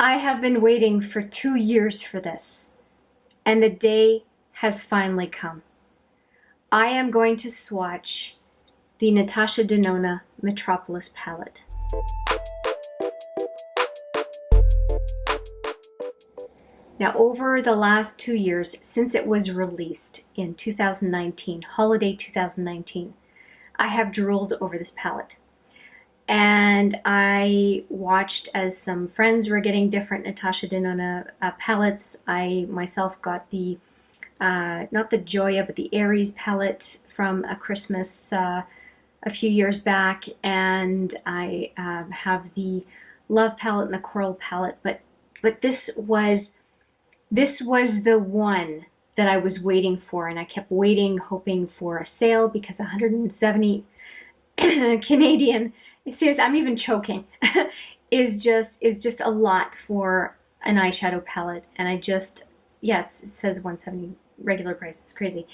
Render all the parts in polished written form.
I have been waiting for 2 years for this, and the day has finally come. I am going to swatch the Natasha Denona Metropolis palette. Now, over the last 2 years, since it was released in 2019, holiday 2019, I have drooled over this palette. And I watched as some friends were getting different Natasha Denona palettes. I myself got the, not the Joya, but the Aries palette from a Christmas a few years back. And I have the Love palette and the Coral palette. But this was the one that I was waiting for. And I kept waiting, hoping for a sale because 170 Canadian, serious, I'm even choking, is just a lot for an eyeshadow palette. And I just, yeah, it says 170 regular price. It's crazy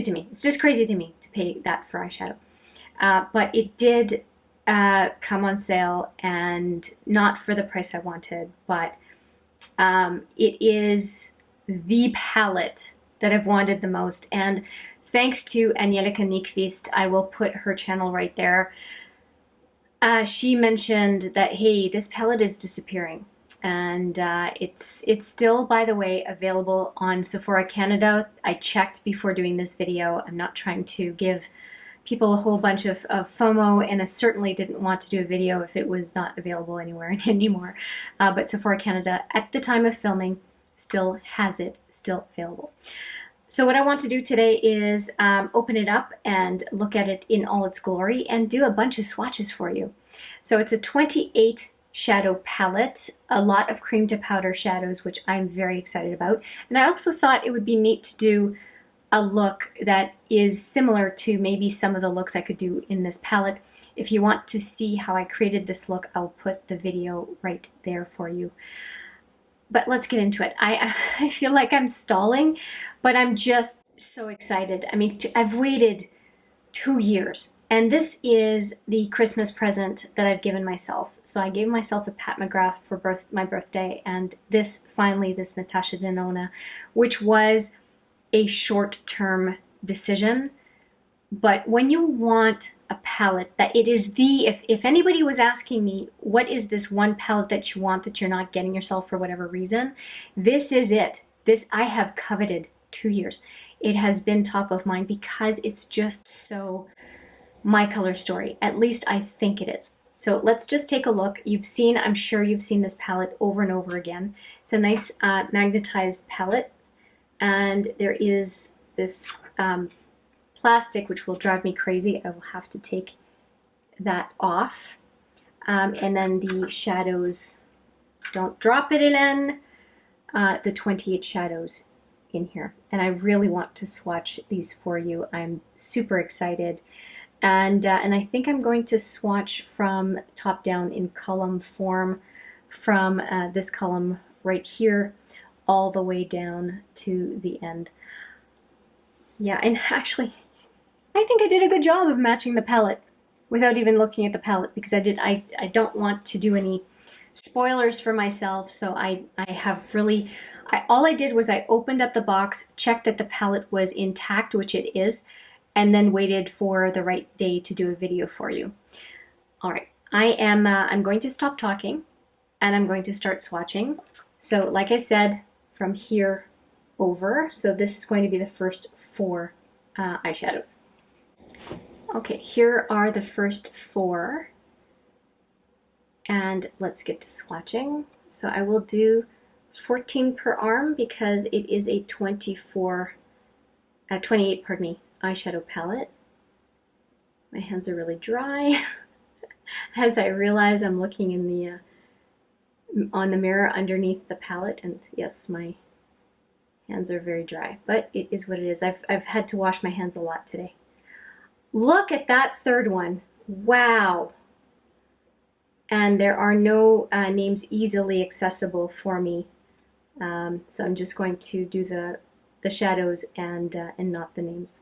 to me. It's just crazy to me to pay that for eyeshadow. But it did come on sale, and not for the price I wanted, but it is the palette that I've wanted the most. And thanks to Angelica Nyqvist, I will put her channel right there. She mentioned that, hey, this palette is disappearing. And it's still, by the way, available on Sephora Canada. I checked before doing this video. I'm not trying to give people a whole bunch of FOMO, and I certainly didn't want to do a video if it was not available anywhere anymore. But Sephora Canada, at the time of filming, still has it, still available. So what I want to do today is open it up and look at it in all its glory and do a bunch of swatches for you. So it's a 28 shadow palette, a lot of cream to powder shadows, which I'm very excited about. And I also thought it would be neat to do a look that is similar to maybe some of the looks I could do in this palette. If you want to see how I created this look, I'll put the video right there for you. But let's get into it. I feel like I'm stalling, but I'm just so excited. I mean, I've waited 2 years, and this is the Christmas present that I've given myself. So I gave myself a Pat McGrath for my birthday, and this Natasha Denona, which was a short-term decision. But when you want a palette that it is if anybody was asking me, what is this one palette that you want that you're not getting yourself for whatever reason, this is it. This I have coveted 2 years. It has been top of mind because it's just so my color story. At least I think it is. So let's just take a look. I'm sure you've seen this palette over and over again. It's a nice magnetized palette, and there is this plastic, which will drive me crazy. I will have to take that off. And then the shadows, don't drop it in, the 28 shadows in here. And I really want to swatch these for you. I'm super excited. And I think I'm going to swatch from top down in column form, from this column right here all the way down to the end. Yeah, and actually, I think I did a good job of matching the palette without even looking at the palette, because I don't want to do any spoilers for myself. So I have really, all I did was I opened up the box, checked that the palette was intact, which it is, and then waited for the right day to do a video for you. All right, I'm going to stop talking and I'm going to start swatching. So like I said, from here over, so this is going to be the first 4 eyeshadows. Okay, here are the first 4, and let's get to swatching. So I will do 14 per arm because it is a 28, pardon me, eyeshadow palette. My hands are really dry as I realize I'm looking in the on the mirror underneath the palette, and yes, my hands are very dry, but it is what it is. I've had to wash my hands a lot today. Look at that third one. Wow. And there are no names easily accessible for me. So I'm just going to do the shadows and not the names.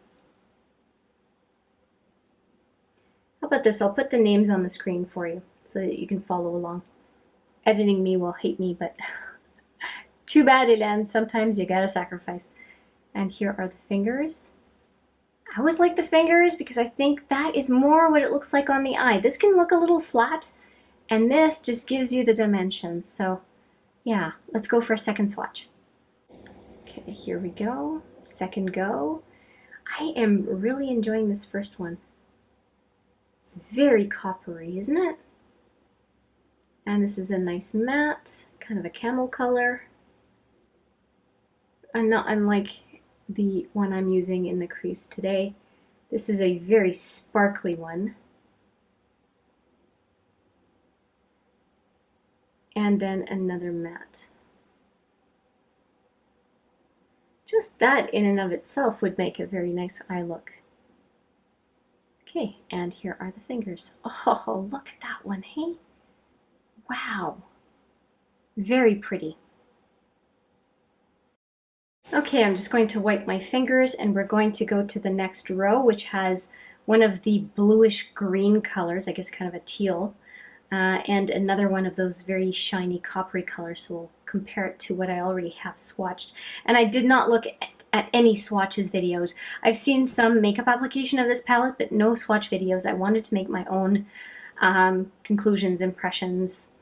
How about this? I'll put the names on the screen for you so that you can follow along. editing me will hate me, but too bad, Hélène. Sometimes you gotta sacrifice. And here are the fingers. I always like the fingers because I think that is more what it looks like on the eye. This can look a little flat, and this just gives you the dimensions. So yeah, let's go for a second swatch. Okay, here we go. Second go. I am really enjoying this first one. It's very coppery, isn't it? And this is a nice matte, kind of a camel color. And not unlike the one I'm using in the crease today. This is a very sparkly one. And then another matte. Just that in and of itself would make a very nice eye look. Okay, and here are the fingers. Oh, look at that one, hey? Wow. Very pretty. Okay, I'm just going to wipe my fingers and we're going to go to the next row, which has one of the bluish green colors, I guess kind of a teal, and another one of those very shiny coppery colors. So we'll compare it to what I already have swatched. And I did not look at any swatches videos. I've seen some makeup application of this palette, but no swatch videos. I wanted to make my own conclusions, impressions.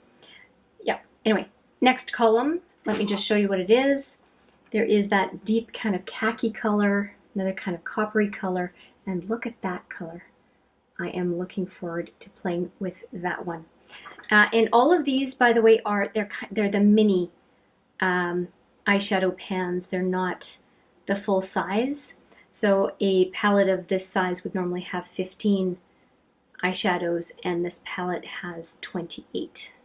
Yeah, anyway, next column, let me just show you what it is. There is that deep kind of khaki color, another kind of coppery color, and look at that color. I am looking forward to playing with that one. And all of these, by the way, they're the mini eyeshadow pans. They're not the full size. So a palette of this size would normally have 15 eyeshadows, and this palette has 28.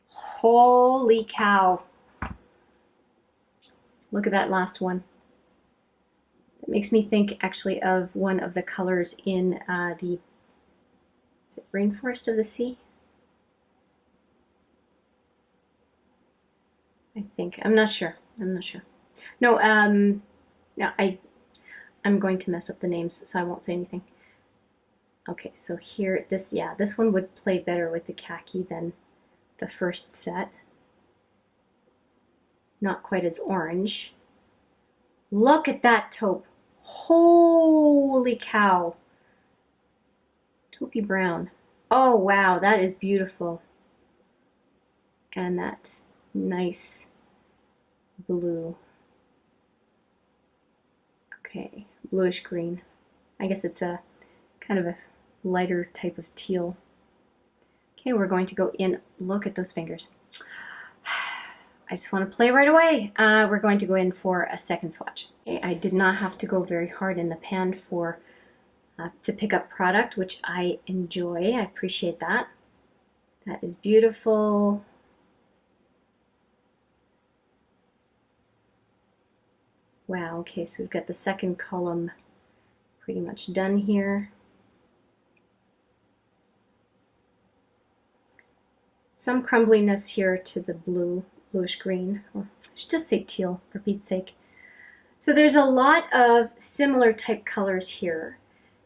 Holy cow! Look at that last one. It makes me think actually of one of the colors in is it Rainforest of the Sea? I think. I'm not sure. No, no, I'm going to mess up the names, so I won't say anything. Okay, so here, this one would play better with the khaki than the first set. Not quite as orange. Look at that taupe. Holy cow. Taupey brown. Oh wow, that is beautiful. And that nice blue. Okay, bluish green. I guess it's a kind of a lighter type of teal. Okay, we're going to go in. Look at those fingers. I just want to play right away. We're going to go in for a second swatch. Okay, I did not have to go very hard in the pan to pick up product, which I enjoy. I appreciate that. That is beautiful. Wow, okay, so we've got the second column pretty much done here. Some crumbliness here to the bluish green, or I should just say teal for Pete's sake. So there's a lot of similar type colors here.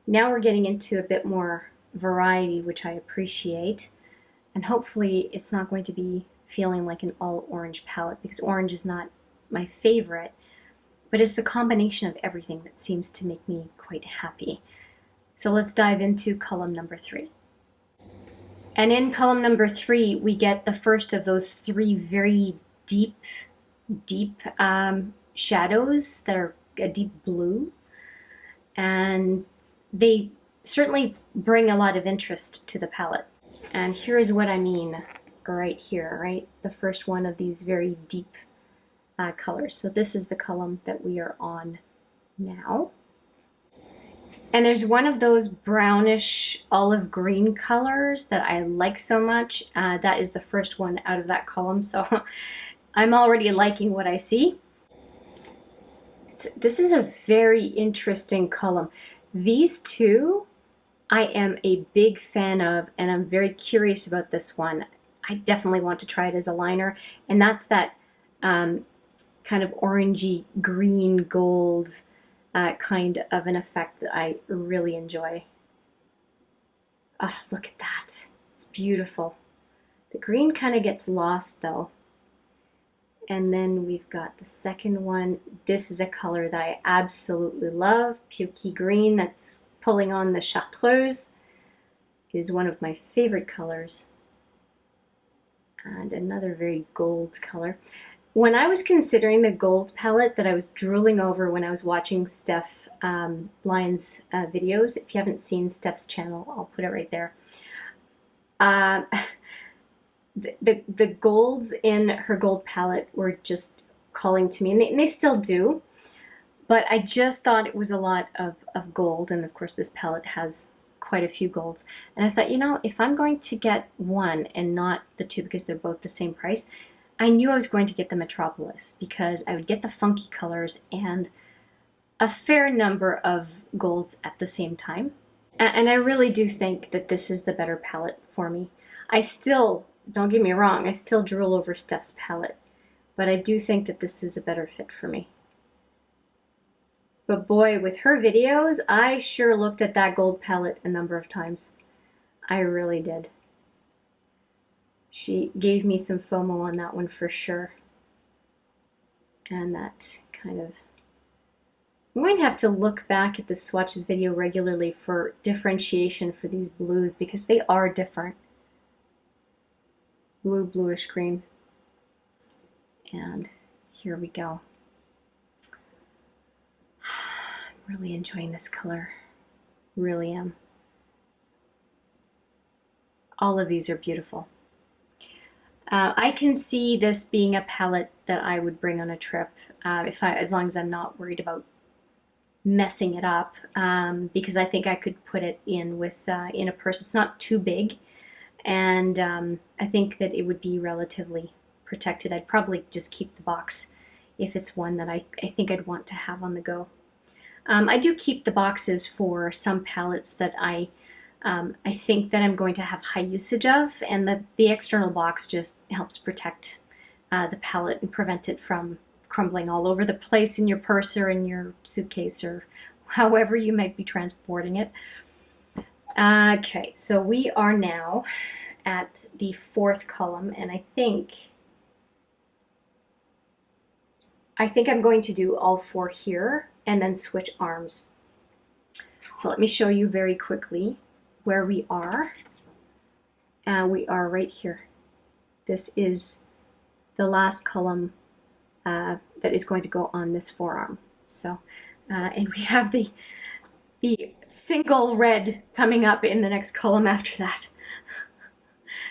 Now we're getting into a bit more variety, which I appreciate. And hopefully it's not going to be feeling like an all orange palette, because orange is not my favorite, but it's the combination of everything that seems to make me quite happy. So let's dive into column number 3. And in column number 3, we get the first of those 3 very deep shadows that are a deep blue. And they certainly bring a lot of interest to the palette. And here is what I mean right here, right? The first one of these very deep colors. So this is the column that we are on now. And there's one of those brownish olive green colors that I like so much. That is the first one out of that column. So I'm already liking what I see. This is a very interesting column. These two I am a big fan of, and I'm very curious about this one. I definitely want to try it as a liner, and that's that kind of orangey green gold kind of an effect that I really enjoy. Oh, look at that. It's beautiful. The green kind of gets lost though. And then we've got the second one. This is a color that I absolutely love. Pukey green, that's pulling on the chartreuse. It is one of my favorite colors. And another very gold color. When I was considering the gold palette that I was drooling over when I was watching Steph Lyon's videos, if you haven't seen Steph's channel, I'll put it right there. The golds in her gold palette were just calling to me, and they still do, but I just thought it was a lot of gold, and of course this palette has quite a few golds, and I thought, you know, if I'm going to get one and not the two because they're both the same price, I knew I was going to get the Metropolis because I would get the funky colors and a fair number of golds at the same time, and I really do think that this is the better palette for me. I still, don't get me wrong, I still drool over Steph's palette, but I do think that this is a better fit for me. But boy, with her videos, I sure looked at that gold palette a number of times. I really did. She gave me some FOMO on that one for sure. And that kind of... I'm going to have to look back at the swatches video regularly for differentiation for these blues because they are different. Blue, bluish green. And here we go. I'm really enjoying this color. Really am. All of these are beautiful. I can see this being a palette that I would bring on a trip as long as I'm not worried about messing it up, because I think I could put it in with in a purse. It's not too big. And I think that it would be relatively protected. I'd probably just keep the box if it's one that I think I'd want to have on the go. I do keep the boxes for some palettes that I think that I'm going to have high usage of, and the external box just helps protect the palette and prevent it from crumbling all over the place in your purse or in your suitcase or however you might be transporting it. Okay, so we are now at the fourth column, and I think I'm going to do all four here and then switch arms. So let me show you very quickly where we are. We are right here. This is the last column that is going to go on this forearm. So, and we have the single red coming up in the next column after that.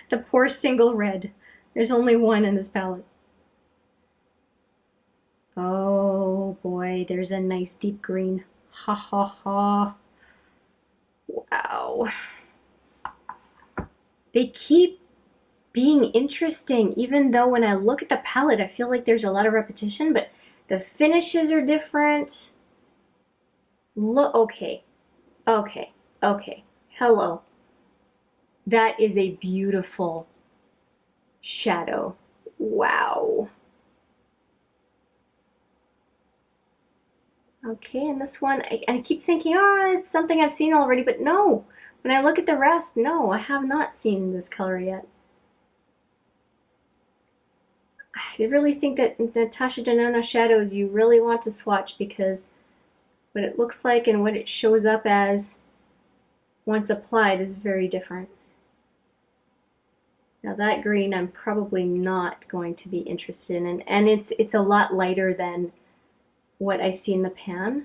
The poor single red. There's only one in this palette. Oh boy, there's a nice deep green. Ha ha ha. Wow. They keep being interesting, even though when I look at the palette, I feel like there's a lot of repetition, but the finishes are different. Look, okay. Hello. That is a beautiful shadow. Wow. Okay, and this one, I keep thinking, oh, it's something I've seen already, but no. When I look at the rest, no, I have not seen this color yet. I really think that Natasha Denona shadows you really want to swatch, because what it looks like and what it shows up as once applied is very different. Now that green I'm probably not going to be interested in, and it's a lot lighter than what I see in the pan.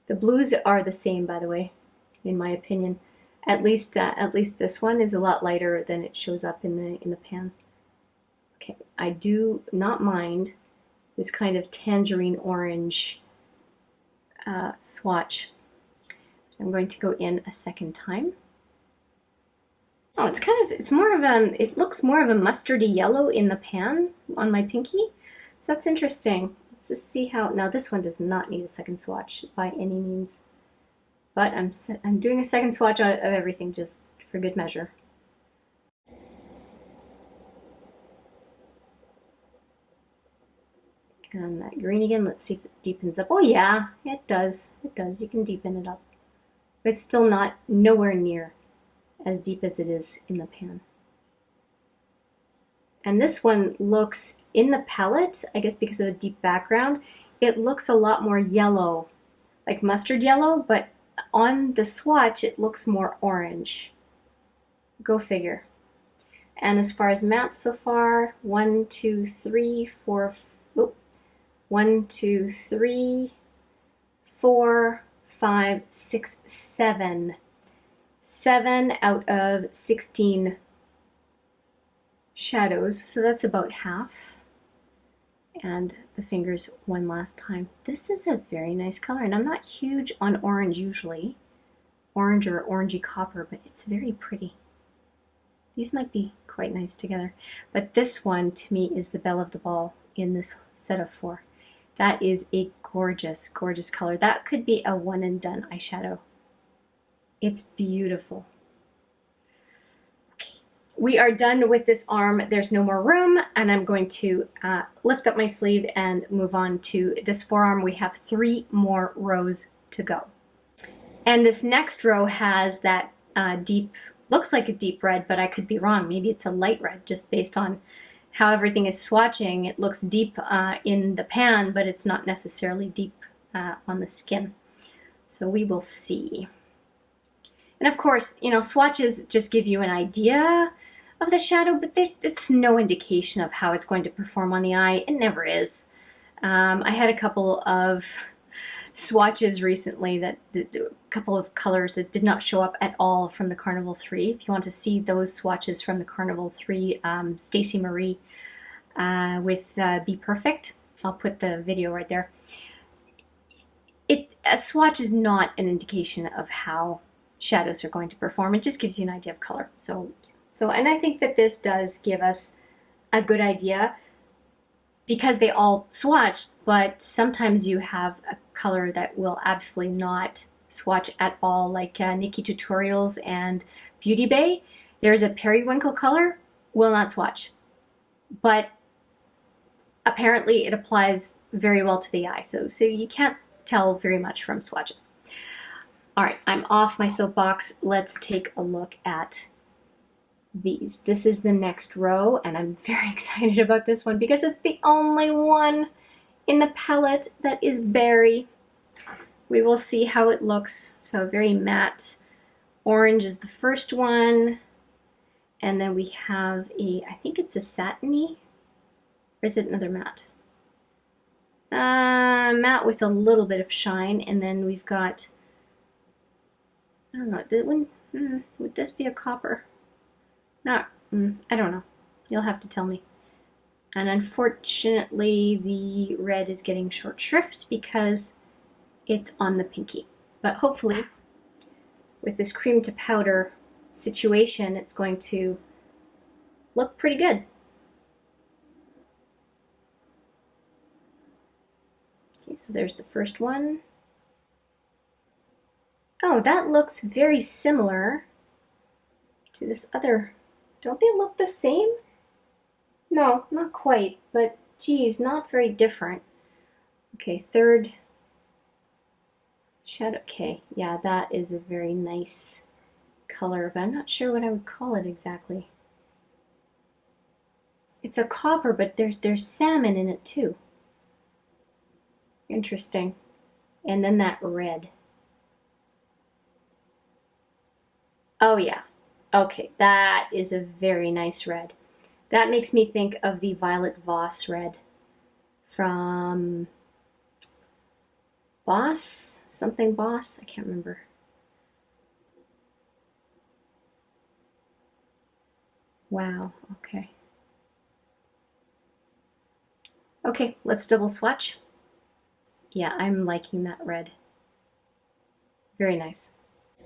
The blues are the same, by the way, in my opinion. At least this one is a lot lighter than it shows up in the pan. Okay, I do not mind this kind of tangerine orange swatch. I'm going to go in a second time. Oh, it's more of a, it looks more of a mustardy yellow in the pan on my pinky. So that's interesting. Let's just see how, now this one does not need a second swatch by any means. But I'm doing a second swatch of everything just for good measure. And that green again, let's see if it deepens up. Oh yeah, it does. It does. You can deepen it up. But it's still not nowhere near as deep as it is in the pan. And this one looks, in the palette, I guess because of a deep background, it looks a lot more yellow, like mustard yellow, but on the swatch it looks more orange. Go figure. And as far as mattes so far, 1, 2, 3, 4, 1, 2, 3, 4, 5, 6, 7. 7 out of 16 shadows, so that's about half. And the fingers one last time. This is a very nice color, and I'm not huge on orange usually. Orange or orangey copper, but it's very pretty. These might be quite nice together. But this one, to me, is the belle of the ball in this set of 4. That is a gorgeous, gorgeous color. That could be a one and done eyeshadow. It's beautiful. Okay, we are done with this arm. There's no more room, and I'm going to lift up my sleeve and move on to this forearm. We have 3 more rows to go. And this next row has that deep, looks like a deep red, but I could be wrong. Maybe it's a light red, just based on how everything is swatching. It looks deep in the pan, but it's not necessarily deep on the skin. So we will see. And of course, you know, swatches just give you an idea of the shadow, but it's no indication of how it's going to perform on the eye. It never is. I had a couple of swatches recently that a couple of colors that did not show up at all from the Carnival 3. If you want to see those swatches from the Carnival 3, Stacey Marie with Be Perfect, I'll put the video right there. A swatch is not an indication of how shadows are going to perform. It just gives you an idea of color. So, and I think that this does give us a good idea because they all swatched, but sometimes you have a color that will absolutely not swatch at all, like Nikki Tutorials and Beauty Bay. There's a periwinkle color, will not swatch, but apparently it applies very well to the eye. So you can't tell very much from swatches. All right, I'm off my soapbox. Let's take a look at these. This is the next row, and I'm very excited about this one because it's the only one in the palette that is berry. We will see how it looks. So very matte orange is the first one, and then we have I think it's a satiny, or is it another matte? Matte with a little bit of shine, and then we've got, I don't know, would this be a copper? No, I don't know. You'll have to tell me. And unfortunately, the red is getting short shrift because it's on the pinky. But hopefully, with this cream to powder situation, it's going to look pretty good. Okay, so there's the first one. Oh, that looks very similar to this other. Don't they look the same? No, not quite, but geez, not very different. Okay, third shadow. Okay, yeah, that is a very nice color, but I'm not sure what I would call it exactly. It's a copper, but there's salmon in it too. Interesting. And then that red. Oh yeah. Okay, that is a very nice red. That makes me think of the Violet Voss red from Boss? Something Boss? I can't remember. Wow, okay. Okay, let's double swatch. Yeah, I'm liking that red. Very nice.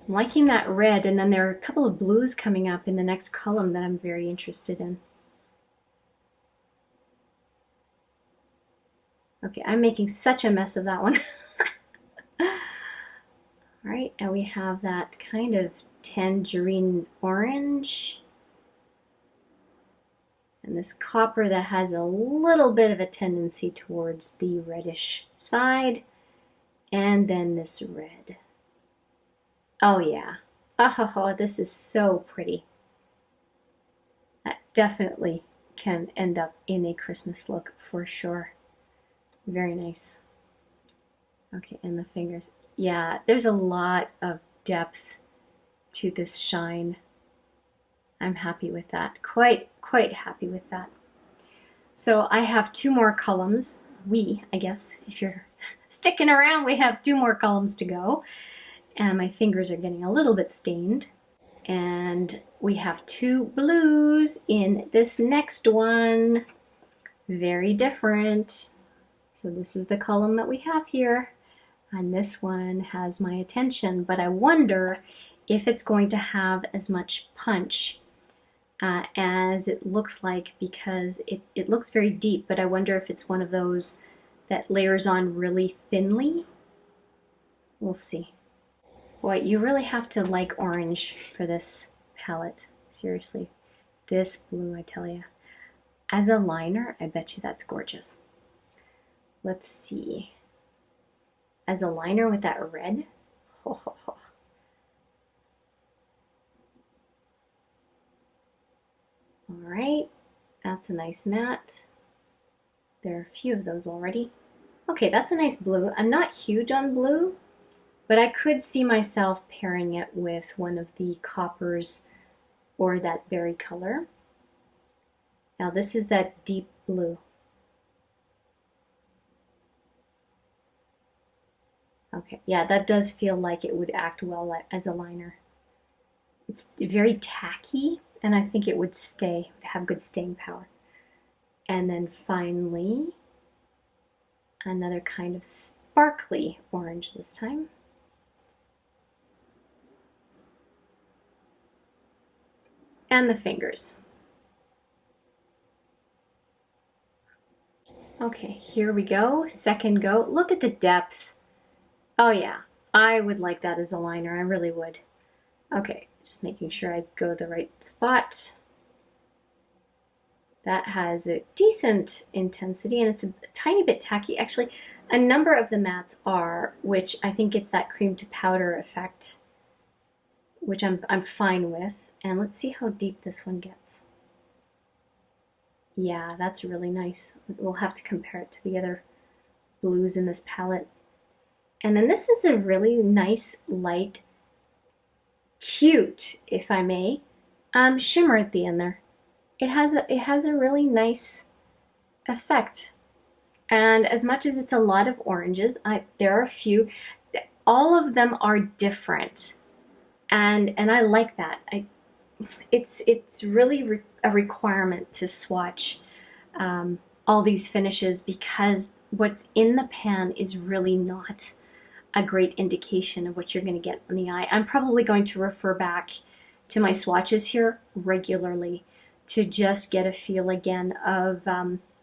I'm liking that red, and then there are a couple of blues coming up in the next column that I'm very interested in. Okay, I'm making such a mess of that one. All right, and we have that kind of tangerine orange. And this copper that has a little bit of a tendency towards the reddish side. And then this red. Oh yeah. Oh, this is so pretty. That definitely can end up in a Christmas look for sure. Very nice. Okay, and the fingers. Yeah, there's a lot of depth to this shine. I'm happy with that. Quite happy with that. So I have 2 more columns. I guess, if you're sticking around, we have 2 more columns to go. And my fingers are getting a little bit stained. And we have 2 blues in this next one. Very different. So this is the column that we have here. And this one has my attention, but I wonder if it's going to have as much punch as it looks like, because it looks very deep, but I wonder if it's one of those that layers on really thinly. We'll see. Boy, you really have to like orange for this palette. Seriously. This blue, I tell you. As a liner, I bet you that's gorgeous. Let's see. As a liner with that red. All right, that's a nice matte. There are a few of those already. Okay, that's a nice blue. I'm not huge on blue, but I could see myself pairing it with one of the coppers or that berry color. Now this is that deep blue. Okay, yeah, that does feel like it would act well as a liner. It's very tacky, and I think it would have good staying power. And then finally, another kind of sparkly orange this time. And the fingers. Okay, here we go, second go. Look at the depth. Oh yeah, I would like that as a liner, I really would. Okay, just making sure I go the right spot. That has a decent intensity, and it's a tiny bit tacky. Actually, a number of the mattes are, which I think it's that cream to powder effect, which I'm fine with. And let's see how deep this one gets. Yeah, that's really nice. We'll have to compare it to the other blues in this palette. And then this is a really nice, light, cute, if I may, shimmer at the end there. It has a really nice effect. And as much as it's a lot of oranges, there are a few. All of them are different, and I like that. It's really a requirement to swatch all these finishes, because what's in the pan is really not a great indication of what you're going to get on the eye. I'm probably going to refer back to my swatches here regularly to just get a feel again of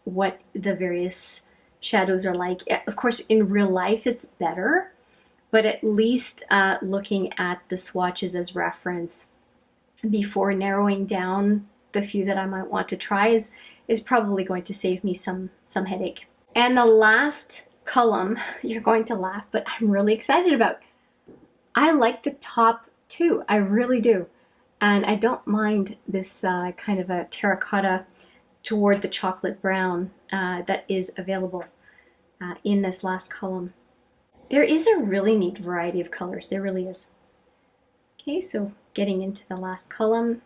what the various shadows are like. Of course, in real life it's better, but at least looking at the swatches as reference before narrowing down the few that I might want to try is probably going to save me some headache. And the last column, you're going to laugh, but I'm really excited about. I like the top 2, I really do. And I don't mind this kind of a terracotta toward the chocolate brown that is available in this last column. There is a really neat variety of colors, there really is. Okay, so getting into the last column.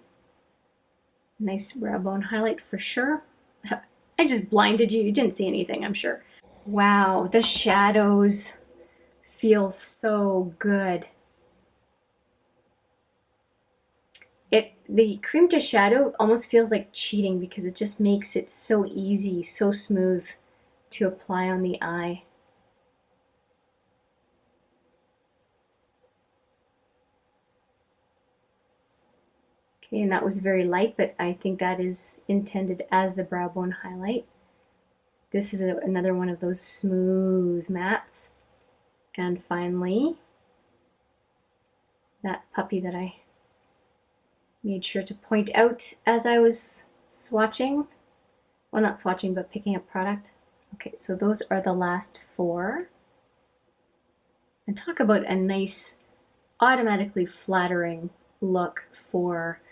Nice brow bone highlight for sure. I just blinded you, you didn't see anything, I'm sure. Wow, the shadows feel so good. The cream to shadow almost feels like cheating, because it just makes it so easy, so smooth to apply on the eye. Okay, and that was very light, but I think that is intended as the brow bone highlight. This is another one of those smooth mattes. And finally, that puppy that I made sure to point out as I was swatching. Well, not swatching, but picking up product. Okay, so those are the last 4. And talk about a nice, automatically flattering look for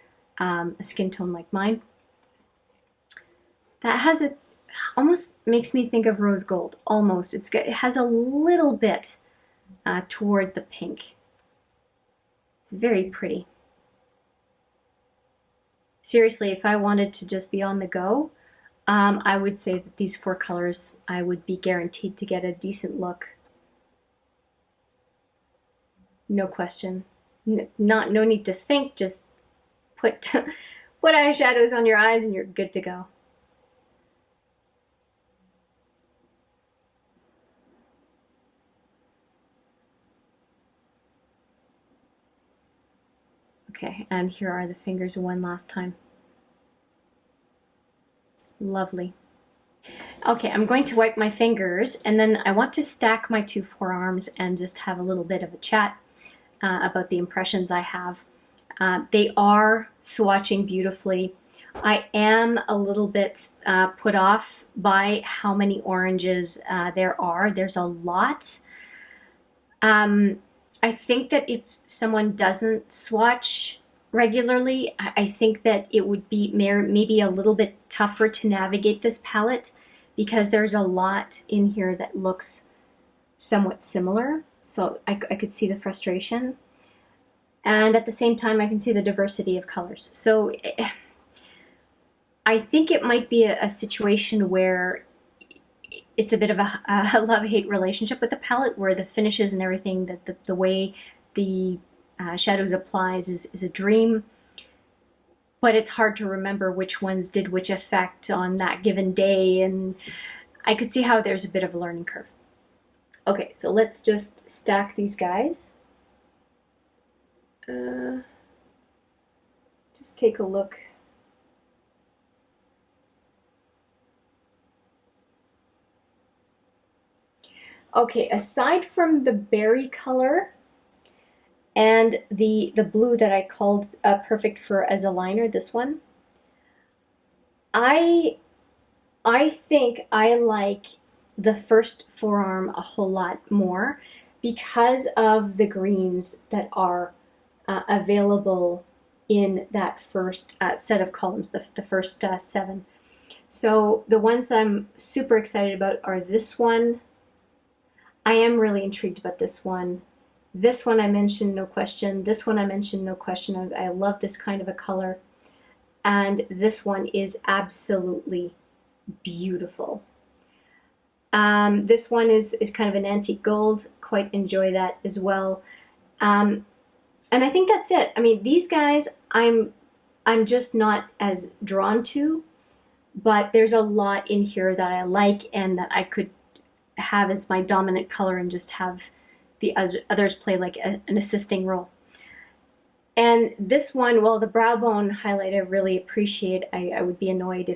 a skin tone like mine. That has a, almost makes me think of rose gold, almost. It has a little bit toward the pink. It's very pretty. Seriously, if I wanted to just be on the go, I would say that these 4 colors, I would be guaranteed to get a decent look. No question. No need to think, just put eyeshadows on your eyes and you're good to go. Okay, and here are the fingers one last time. Lovely. Okay, I'm going to wipe my fingers, and then I want to stack my 2 forearms and just have a little bit of a chat about the impressions I have. They are swatching beautifully. I am a little bit put off by how many oranges there are. There's a lot. I think that if someone doesn't swatch regularly, I think that it would be maybe a little bit tougher to navigate this palette because there's a lot in here that looks somewhat similar. So I could see the frustration. And at the same time, I can see the diversity of colors. So I think it might be a situation where it's a bit of a love-hate relationship with the palette, where the finishes and everything, that the way the shadows applies is a dream, but it's hard to remember which ones did which effect on that given day, and I could see how there's a bit of a learning curve. Okay, so let's just stack these guys. Just take a look. Okay, aside from the berry color and the blue that I called perfect for as a liner, this one, I think I like the first forearm a whole lot more because of the greens that are available in that first set of columns, the first 7. So the ones that I'm super excited about are this one. I am really intrigued about this one. This one I mentioned, no question. This one I mentioned, no question. I love this kind of a color. And this one is absolutely beautiful. This one is kind of an antique gold. Quite enjoy that as well. And I think that's it. I mean, these guys I'm just not as drawn to, but there's a lot in here that I like and that I could have as my dominant color and just have the others play like an assisting role. And this one, well, the brow bone highlight I really appreciate. I would be annoyed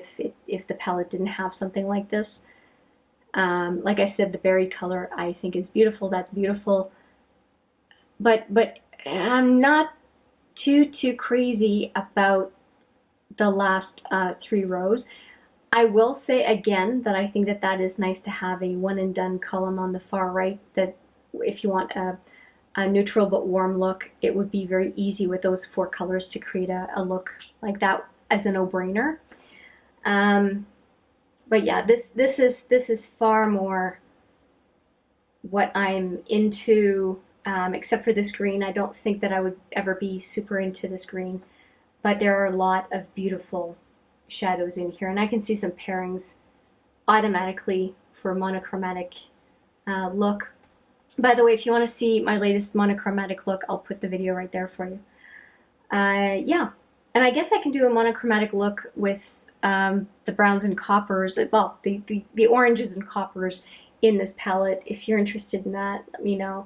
if the palette didn't have something like this. Like I said, the berry color I think is beautiful. That's beautiful. But I'm not too crazy about the last 3 rows. I will say again that I think that is nice to have a one and done column on the far right, that if you want a neutral but warm look, it would be very easy with those 4 colors to create a look like that as a no-brainer. But yeah, this is far more what I'm into, except for this green. I don't think that I would ever be super into this green, but there are a lot of beautiful shadows in here, and I can see some pairings automatically for a monochromatic look. By the way, if you want to see my latest monochromatic look, I'll put the video right there for you. Yeah, and I guess I can do a monochromatic look with the browns and coppers, well, the oranges and coppers in this palette. If you're interested in that, let me know.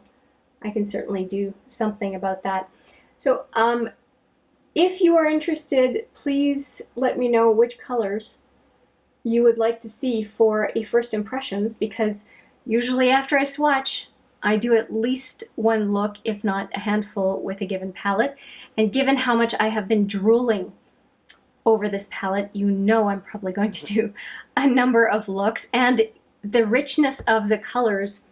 I can certainly do something about that. So if you are interested, please let me know which colors you would like to see for a first impressions, because usually after I swatch, I do at least one look, if not a handful, with a given palette. And given how much I have been drooling over this palette, you know I'm probably going to do a number of looks. And the richness of the colors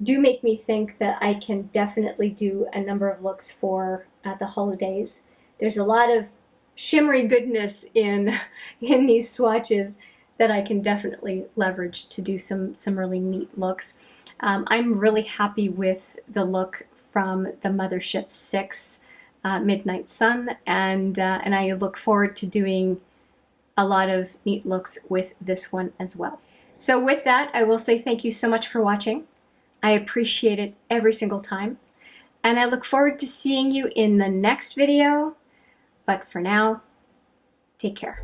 do make me think that I can definitely do a number of looks for the holidays. There's a lot of shimmery goodness in these swatches that I can definitely leverage to do some really neat looks. I'm really happy with the look from the Mothership 6 Midnight Sun, and I look forward to doing a lot of neat looks with this one as well. So with that, I will say thank you so much for watching. I appreciate it every single time, and I look forward to seeing you in the next video. But for now, take care.